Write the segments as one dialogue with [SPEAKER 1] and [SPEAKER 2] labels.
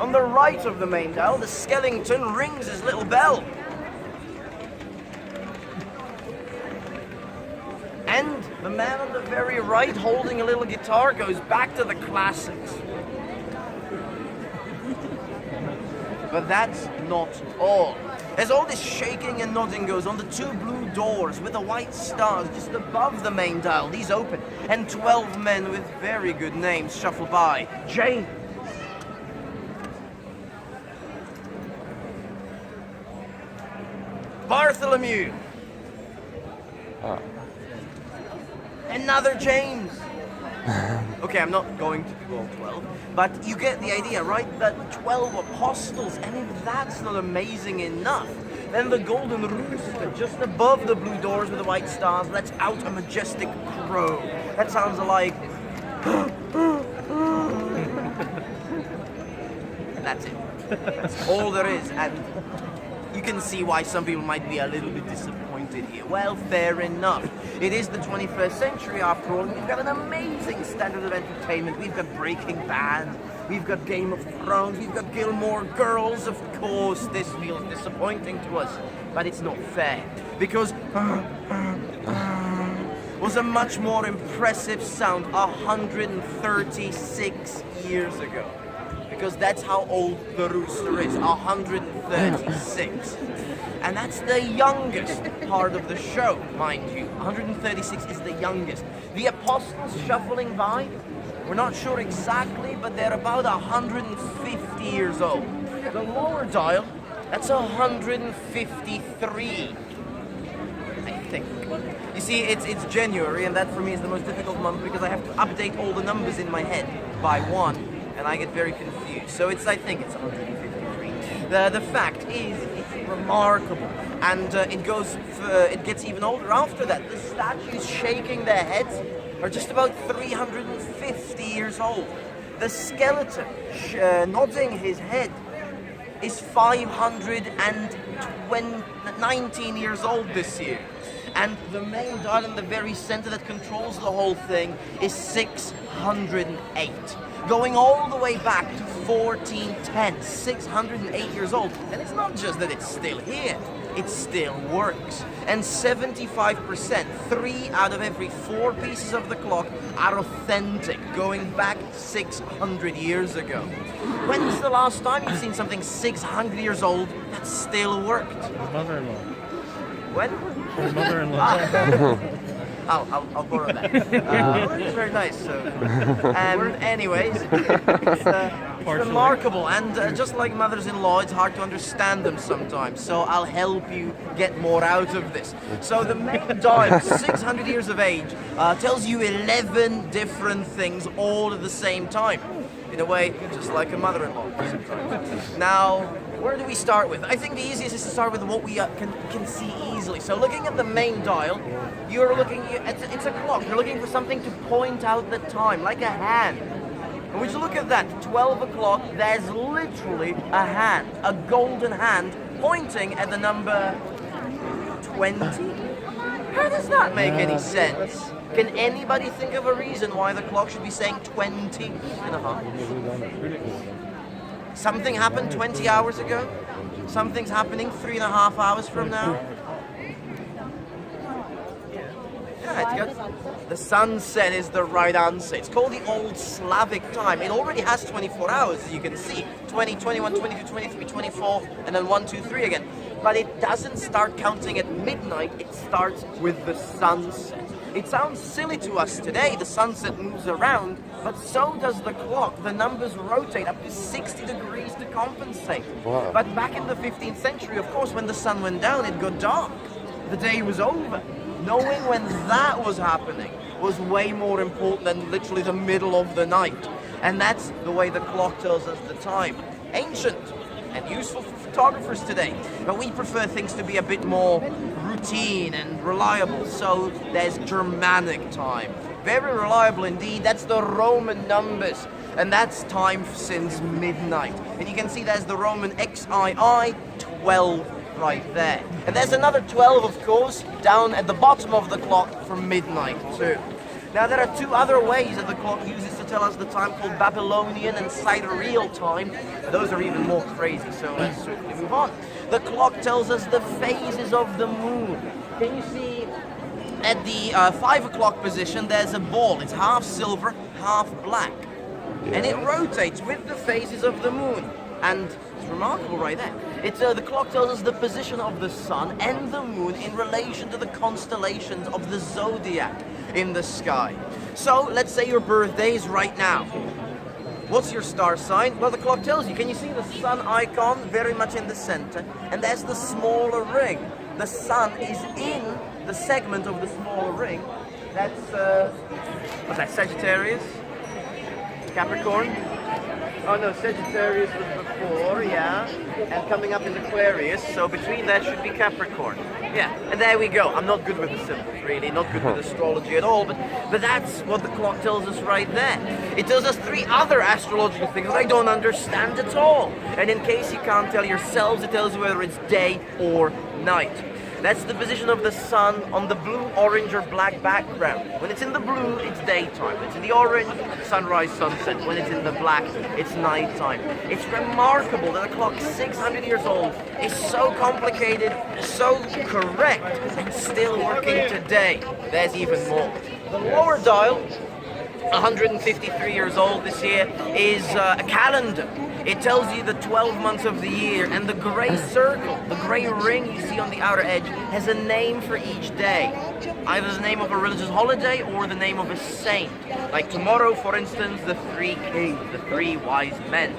[SPEAKER 1] On the right of the main dial, the skeleton rings his little bell. And the man on the very right, holding a little guitar, goes back to the classics. But that's not all. As all this shaking and nodding goes on, the two blue doors with the white stars just above the main dial, these open, and 12 men with very good names shuffle by. James. Bartholomew. Another James. Okay, I'm not going to do all 12, but you get the idea, right? That 12 apostles, and if that's not amazing enough, then the golden rooster just above the blue doors with the white stars lets out a majestic crow. That sounds like... That's it. That's all there is, and you can see why some people might be a little bit disappointed here. Well, fair enough. It is the 21st century after all, and we've got an amazing standard of entertainment. We've got Breaking Bad, we've got Game of Thrones, we've got Gilmore Girls. Of course, this feels disappointing to us, but it's not fair, because was a much more impressive sound 136 years ago. Because that's how old the rooster is, 136. And that's the youngest part of the show, mind you. 136 is the youngest. The apostles shuffling by, we're not sure exactly, but they're about 150 years old. The lower dial, that's 153, I think. You see, it's January, and that for me is the most difficult month because I have to update all the numbers in my head by one. And I get very confused. So I think it's 153. The fact is, it's remarkable. And it gets even older after that. The statues shaking their heads are just about 350 years old. The skeleton nodding his head is 519 years old this year. And the main dial in the very center that controls the whole thing is 608. Going all the way back to 1410, 608 years old. And it's not just that it's still here, it still works. And 75%, 3 out of every 4 pieces of the clock are authentic, going back 600 years ago. When's the last time you've seen something 600 years old that still worked?
[SPEAKER 2] My mother-in-law.
[SPEAKER 1] When?
[SPEAKER 2] My mother-in-law.
[SPEAKER 1] I'll borrow that. It's very nice. So. Anyways, it's remarkable, and just like mothers-in-law, it's hard to understand them sometimes. So I'll help you get more out of this. So the main dial, 600 years of age, tells you 11 different things all at the same time. In a way, just like a mother-in-law sometimes. Now, where do we start with? I think the easiest is to start with what we can see easily. So looking at the main dial, you're looking, it's a clock. You're looking for something to point out the time, like a hand. And when you look at that, 12 o'clock, there's literally a hand, a golden hand, pointing at the number 20? How does that make any sense? Can anybody think of a reason why the clock should be saying 20 and a half? Something happened 20 hours ago? Something's happening 3.5 hours from now? Yeah, it's good. The sunset is the right answer. It's called the Old Slavic time. It already has 24 hours, as you can see. 20, 21, 22, 23, 24, and then 1, 2, 3 again. But it doesn't start counting at midnight. It starts with the sunset. It sounds silly to us today. The sunset moves around, but so does the clock. The numbers rotate up to 60 degrees to compensate.
[SPEAKER 3] Wow.
[SPEAKER 1] But back in the 15th century, of course, when the sun went down, it got dark. The day was over. Knowing when that was happening was way more important than literally the middle of the night. And that's the way the clock tells us the time. Ancient and useful for photographers today. But we prefer things to be a bit more routine and reliable. So there's Germanic time. Very reliable indeed. That's the Roman numbers. And that's time since midnight. And you can see there's the Roman XII 12 right there. And there's another 12, of course, down at the bottom of the clock for midnight too. Now there are 2 other ways that the clock uses to tell us the time called Babylonian and sidereal time. Those are even more crazy, so let's swiftly move on. The clock tells us the phases of the moon. Can you see at the 5 o'clock position there's a ball. It's half silver, half black. And it rotates with the phases of the moon. And it's remarkable right there. The clock tells us the position of the sun and the moon in relation to the constellations of the zodiac in the sky. So let's say your birthday is right now. What's your star sign? Well, the clock tells you. Can you see the sun icon very much in the center? And there's the smaller ring. The sun is in the segment of the smaller ring. That's, what's that, Sagittarius? Capricorn? Oh no, Sagittarius was before, yeah. And coming up is Aquarius, so between that should be Capricorn. Yeah, and there we go. I'm not good with the symbols, really. Not good with astrology at all, but that's what the clock tells us right there. It tells us 3 other astrological things that I don't understand at all. And in case you can't tell yourselves, it tells you whether it's day or night. That's the position of the sun on the blue, orange, or black background. When it's in the blue, it's daytime. When it's in the orange, sunrise, sunset. When it's in the black, it's nighttime. It's remarkable that a clock 600 years old is so complicated, so correct, and still working today. There's even more. The lower dial, 153 years old this year, is a calendar. It tells you the 12 months of the year, and the gray circle, the gray ring you see on the outer edge, has a name for each day. Either the name of a religious holiday or the name of a saint. Like tomorrow, for instance, the 3 kings, the 3 wise men,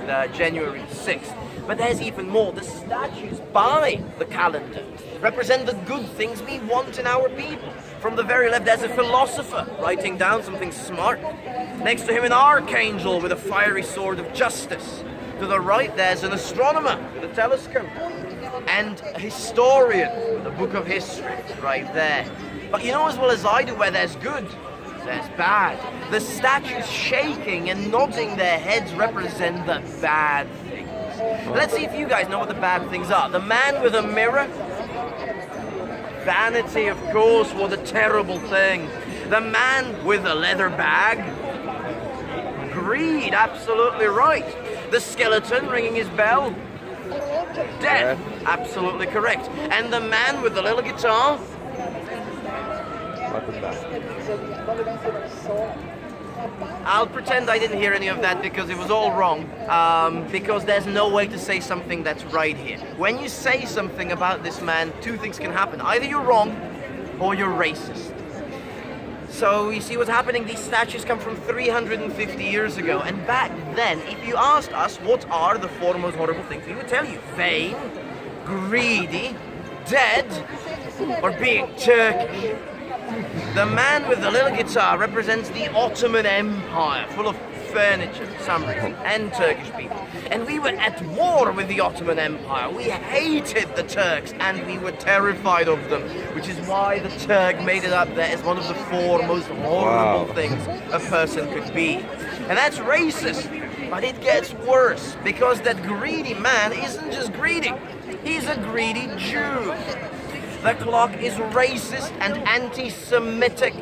[SPEAKER 1] the January 6th. But there's even more. The statues by the calendar represent the good things we want in our people. From the very left, there's a philosopher writing down something smart. Next to him, an archangel with a fiery sword of justice. To the right, there's an astronomer with a telescope. And a historian with a book of history right there. But you know as well as I do, where there's good, there's bad. The statues shaking and nodding their heads represent the bad things. Let's see if you guys know what the bad things are. The man with a mirror. Vanity, of course, what a terrible thing. The man with a leather bag. Greed, absolutely right. The skeleton ringing his bell. Death, absolutely correct. And the man with the little guitar.
[SPEAKER 3] What is that?
[SPEAKER 1] I'll pretend I didn't hear any of that because it was all wrong. Because there's no way to say something that's right here. When you say something about this man, 2 things can happen. Either you're wrong or you're racist. So you see what's happening? These statues come from 350 years ago. And back then, if you asked us what are the 4 most horrible things, we would tell you vain, greedy, dead, or being Turkish. The man with the little guitar represents the Ottoman Empire, full of furniture, for some reason, and Turkish people. And we were at war with the Ottoman Empire. We hated the Turks, and we were terrified of them, which is why the Turk made it up there as one of the 4 most horrible things a person could be. And that's racist, but it gets worse, because that greedy man isn't just greedy. He's a greedy Jew. The clock is racist and anti-Semitic,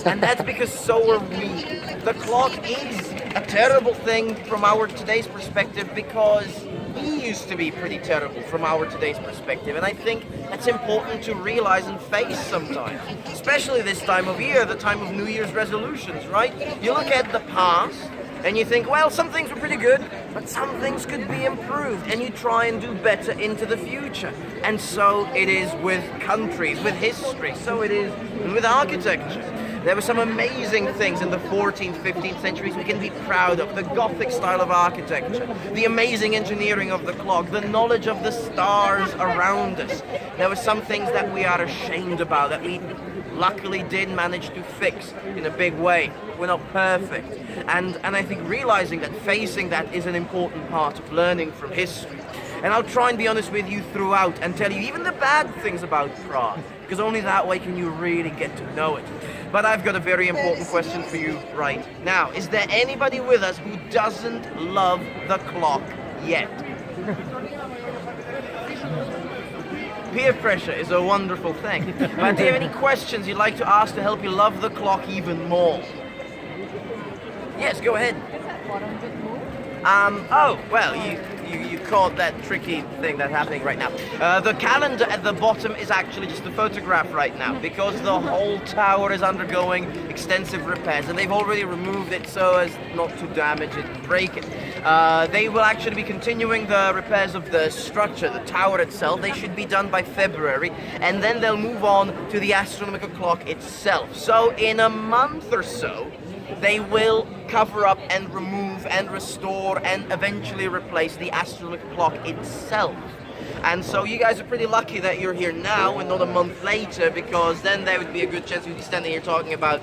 [SPEAKER 1] and that's because so are we. The clock is a terrible thing from our today's perspective because he used to be pretty terrible from our today's perspective, and I think that's important to realize and face sometimes, especially this time of year, the time of New Year's resolutions, right? You look at the past, and you think, well, some things were pretty good, but some things could be improved, and you try and do better into the future. And so it is with countries, with history, so it is with architecture. There were some amazing things in the 14th, 15th centuries we can be proud of. The Gothic style of architecture, the amazing engineering of the clock, the knowledge of the stars around us. There were some things that we are ashamed about, that we luckily did manage to fix in a big way. We're not perfect. And I think realizing that, facing that, is an important part of learning from history. And I'll try and be honest with you throughout and tell you even the bad things about Prague, because only that way can you really get to know it. But I've got a very important question for you right now. Is there anybody with us who doesn't love the clock yet? Peer pressure is a wonderful thing. But do you have any questions you'd like to ask to help you love the clock even more? Yes, go ahead.
[SPEAKER 3] Is that 400 move?
[SPEAKER 1] Oh, well, you caught that tricky thing that's happening right now. The calendar at the bottom is actually just a photograph right now because the whole tower is undergoing extensive repairs and they've already removed it so as not to damage it and break it. They will actually be continuing the repairs of the structure, the tower itself. They should be done by February and then they'll move on to the astronomical clock itself. So in a month or so, they will cover up and remove and restore and eventually replace the astronomical clock itself. And so you guys are pretty lucky that you're here now and not a month later, because then there would be a good chance we'd be standing here talking about,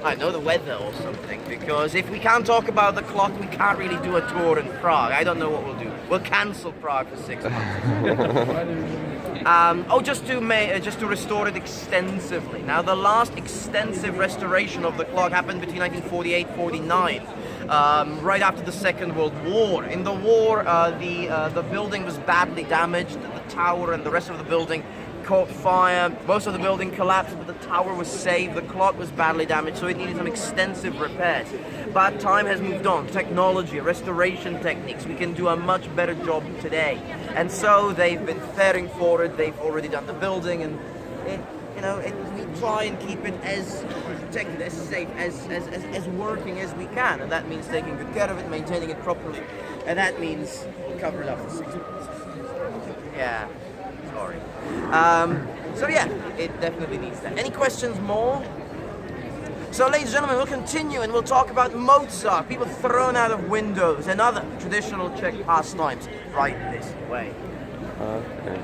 [SPEAKER 1] I don't know, the weather or something. Because if we can't talk about the clock, we can't really do a tour in Prague. I don't know what we'll do. We'll cancel Prague for 6 months. Just to restore it extensively. Now, the last extensive restoration of the clock happened between 1948-49, right after the Second World War. In the war, the building was badly damaged. The tower and the rest of the building caught fire. Most of the building collapsed, but the tower was saved. The clock was badly damaged, so it needed some extensive repairs. But time has moved on. Technology, restoration techniques, we can do a much better job today. And so they've been preparing for it. They've already done the building, and we try and keep it as protected, as safe, as working as we can. And that means taking good care of it, maintaining it properly. And that means we'll cover it up for 6 months. Yeah. Sorry. So yeah, it definitely needs that. Any questions more? So ladies and gentlemen, we'll continue and we'll talk about Mozart, people thrown out of windows and other traditional Czech pastimes right this way.
[SPEAKER 4] Okay.